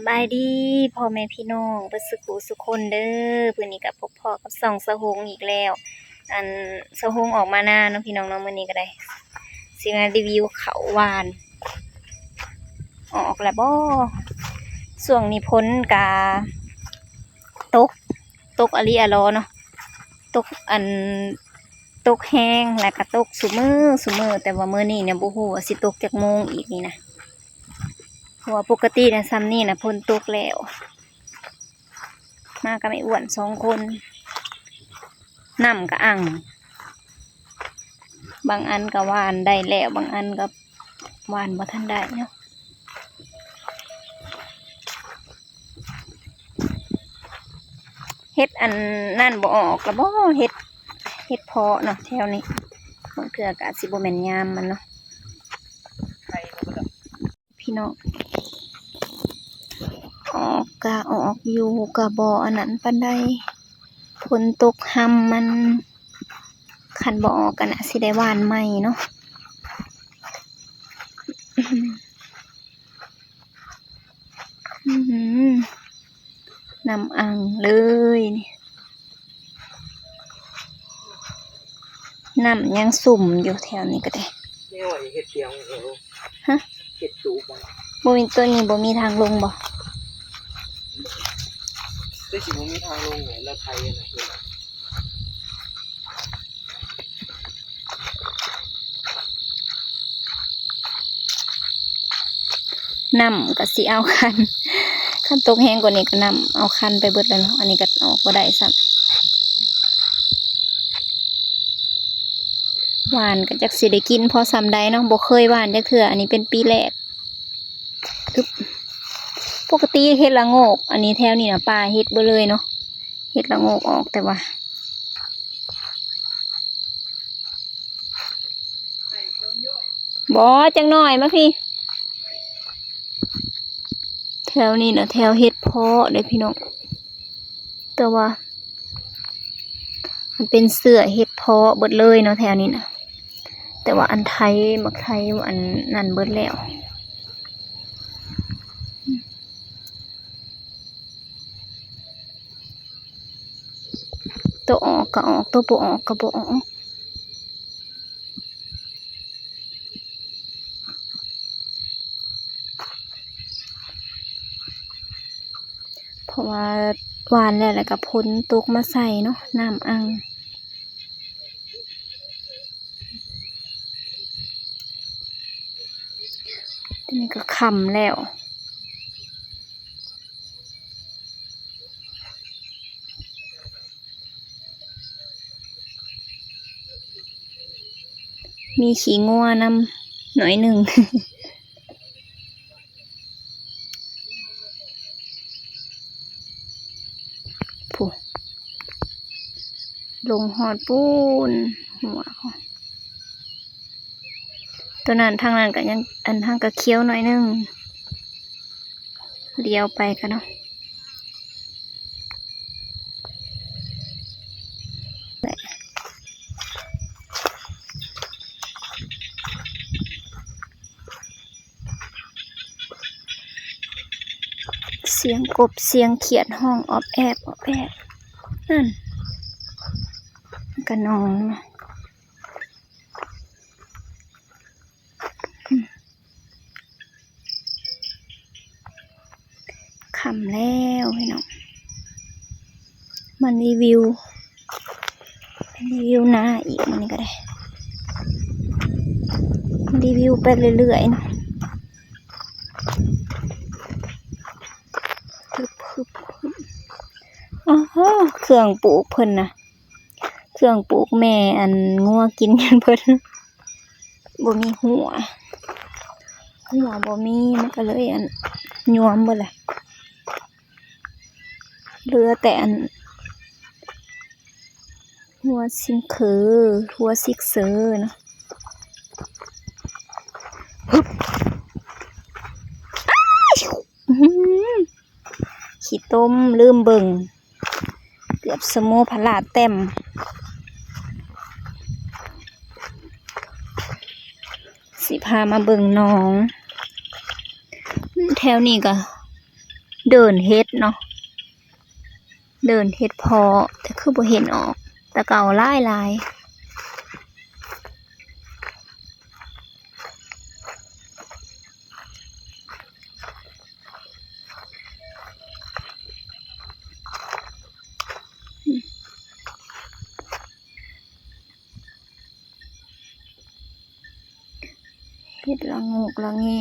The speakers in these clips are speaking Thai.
บายดีพ่อแม่พี่น้องเบิดสุขุสุคนเด้อมื้อนี้ก็พบพ่อกับส่องสะหงอีกแล้ว อันสะหงออกมาหน้าเนาะพี่น้องเนาะมื้อนี้ก็ได้สิมารีวิวข้าวหวานออกแล้วบ่ช่วงนี้พ้นกาตกอะลีอะลอเนาะตกตกแห้งแล้วก็ตกซุมื้อแต่ว่ามื้อนี้เนี่ยบ่ฮู้ว่าสิตกจักโมงอีกนี่นะเพราะว่าปกตินะซ้ำนี่นะพ้นตกแล้วมากับไอ้อ้วน2 คนน้ำก็อ่างบางอันก็หวานได้แล้วบางอันก็หวานบ่ทันได้เนาะเฮ็ดอันนั่นบ่ออกแล้วบ่เฮ็ดเพาะเนาะแถวนี้บางเทื่อก็อาจสิบ่แม่นยามมันเนาะพี่น้องออกก็ออกอยู่ก็บ่อันนั้นปานใดฝนตกห่ำมันคันบ่ออกกันน่ะสิได้หวานใหม่เนาะน้ำอ่างเลยน้ำยังสุ่มอยู่แถวนี้ก็ได้ไม่ไหวเห็ดเดียวเหรอฮะเห็ดจูบบ่มีตัวนี้บ่มีทางลงบ่ได้สิบ่มีทางลงเหรอแล้วไทยนะเห็ดน้ำก็สิเอาคันตกแห้งกว่านี้ก็น้ำเอาคันไปเบิดแล้วเนาะอันนี้ก็ออกบ่ได้ซ้ำหวานก็จักสิได้กินพอซ้ำใดเนาะบ่เคยหวานจักเทื่ออันนี้เป็นปีแรกปกติเฮ็ดละโงกอันนี้แถวนี้นะป้าเฮ็ดบ่เลยเนาะเฮ็ดละโงกออกแต่ว่าบ่จังหน่อยมาพี่แถวนี้นะแถวเฮ็ดเพาะเลยพี่น้องแต่ว่ามันเป็นเสื้อเฮ็ดเพาะเบิดเลยเนาะแถวนี้นะแต่ว่าอันไทยมักไทยอันนั่นเบิดแล้วตัวออกก็ออกตัวบ่ออกก็บ่ออกเพราะว่าหวานแล้วก็พ้นตกมาใส่เนาะน้ำอ่างทีนี้ก็ค่ำแล้วมีขี้งัวนำหน่อยหนึ่ง ผู้ลงหอดปูนหัวเขาตัวนั้นทางนั้นก็ยังอันทางก็เคี้ยวหน่อยหนึ่งเลี้ยวไปกันเนาะเสียงกบเสียงเขียดห้องออบแอบนั่นกระนองขำแล้วพี่น้องมันรีวิวหน้าอีกมันก็ได้รีวิวไปเรื่อยๆเนาะเครื่องปลูกเพิ่นนะเครื่องปลูกแม่อันงัวกินกันเพิ่นบ่มีหัวบ่มีมันก็เลยอันยวมบ่แหละเหลือแต่อันหัวซิงคือหัวซิกเซอร์เนาะขี้ต้มลืมเบิ่งเกือบสมูพลาดเต็มสิพามาเบิ่งน้องแถวนี้ก็ เดินเฮ็ดเนาะเดินเฮ็ดพอแต่คือบ่เห็นออกแต่เก่าหลายเฮ็ดละโงกละงี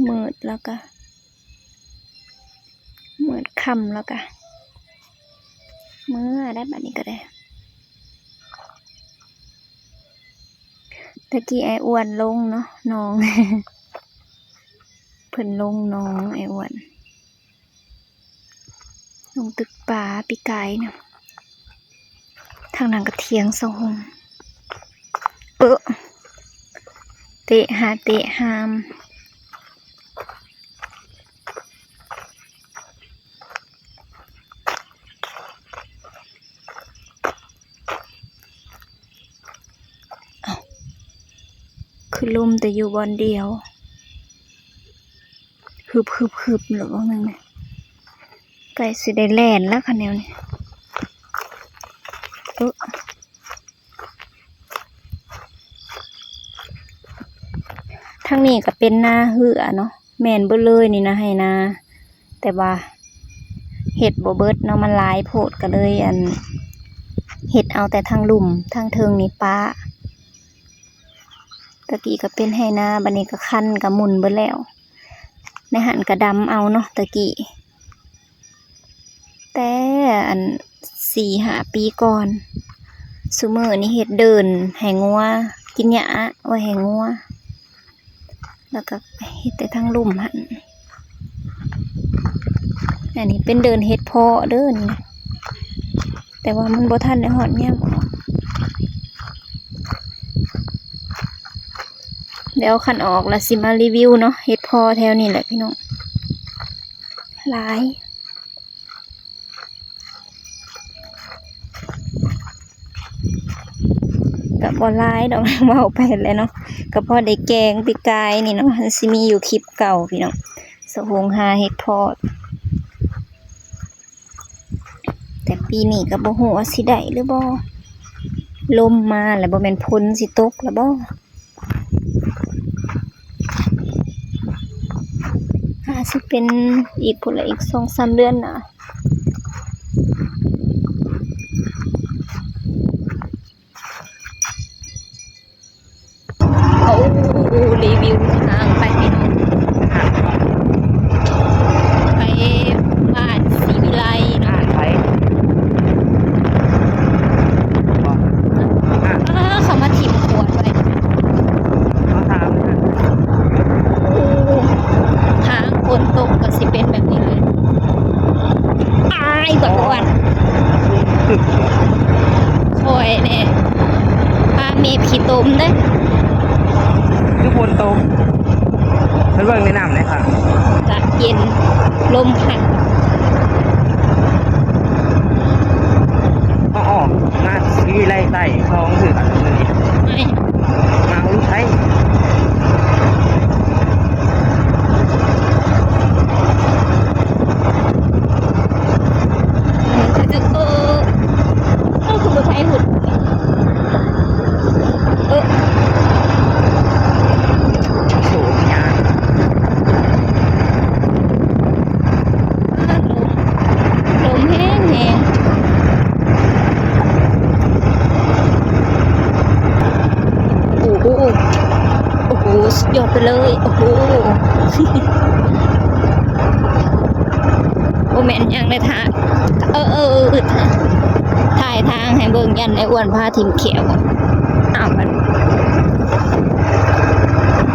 มืดแล้วก็มืดค่ำแล้วก็มื้อได้บัดนี้ก็ได้ตะกี้ไอ้อ้วนลงเนาะน้อง เพิ่นลงน้องไอ้อ้วนลงตึกป่าปีกายเนาะทางนั้นก็เถียงสะหงเตะหาเตะหามคือลมแต่อยู่บอนเดียวฮึบหรือว่าไงเนี่ยไก่สิได้แล่นแล้วคะแนวนี้ทางนี้ก็เป็นนาเหือเนาะแม่นเบิดเลยนี่นะให้นาแต่ว่าเห็ดบ่เบิดเนาะมันหลายโพดก็เลยเห็ดเอาแต่ทางลุ่มทางเทิงนี่ป้าตะกี้ก็เป็นให้นาบัดนี้ก็คันก็หมุนเบิดแล้วในหันกระดำเอาเนาะตะกี้แต่4-5 ปีก่อนซุมื้อนี้เฮ็ดเดินให้งัวกินหญ้าไว้ให้งัวแล้วก็เฮ็ดแต่ทางลุ่มหั่นอันนี้เป็นเดินเฮ็ดเพาะเด้อนี่แต่ว่ามันบ่ทันได้ฮอดยามออกเดี๋ยวคันออกแล้วสิมารีวิวเนาะเฮ็ดเพาะแถวนี้แหละพี่น้องหลายกับบ่หลายดอกเว้าไปแล้วเนาะก็พอได้แกงปีกายนี่เนาะมันสิมีอยู่คลิปเก่าพี่น้องสะหงหาเฮ็ดเพาะแต่ปีนี้ก็บ่ฮู้ว่าสิได้หรือบ่ลมมาแล้วบ่แม่นฝนสิตกแล้วบ่สิเป็นอีกพุ่นละอีก 2-3 เดือนน่ะเอารีวิวทางไปพี่น้องไปบ้านศรีวิไลเนาะเขามาถิ่มขวดไว้ทางคนตกก็สิเป็นแบบนี้เลยอายกว่าอ้วนคอยเนี่ยปลาเมฆขี้ตมเด้ ทุกคนโตเพิ่นเบิ่งในน้ำเลยค่ะ จะเย็นลมพัด อ๋อมาสีไล่ใต้ท้องถือกันเลย ไม่ มาลูกใช้ จะคือบ่ใช้หุ่นสูงยาลมแห้งโอ้โหสุดยอดไปเลยโอ้โหโอแม่นยังได้ท่าถ่ายทางให้เบิ่งยันไอ้อ้วนพาทิมเขียวอ้าวมัน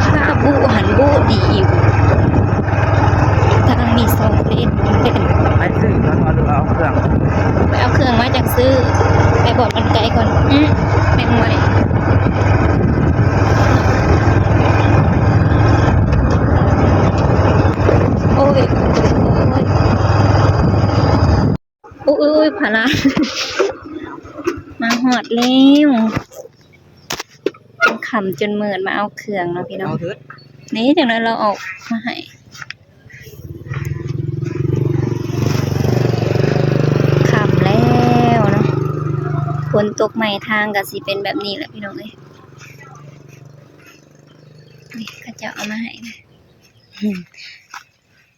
พาบูหันบูดีอยู่ทางมี2 เลนเป็น ไปซื้อแล้วก็ดูเอาเครื่อง ไปเอาเครื่องมาจากซื้อไปบอกมันไกลก่อนแม่งไว้โอ้ยพารามาหอดแล้วเป็น ขำจนมืดมาเอาเครื่องเนาะพี่น้อง เอาเถิด นี่จังนั้นเราออกมาให้ขำแล้วเนาะฝนตกใหม่ทางก็สิเป็นแบบนี้แหละพี่น้องเอ้ยนี่ก็จะเอามาให้นะ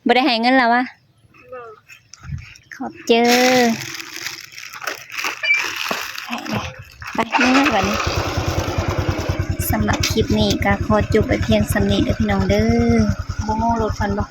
บ่ได้ให้เงินแล้ววะขอบเจอให้เลยไปนี่นะวันนี้สำหรับคลิปนี้ก็ขอจบไปเพียงสำนี้เด้อพี่น้องเด้อโมโม่รถฟันบอก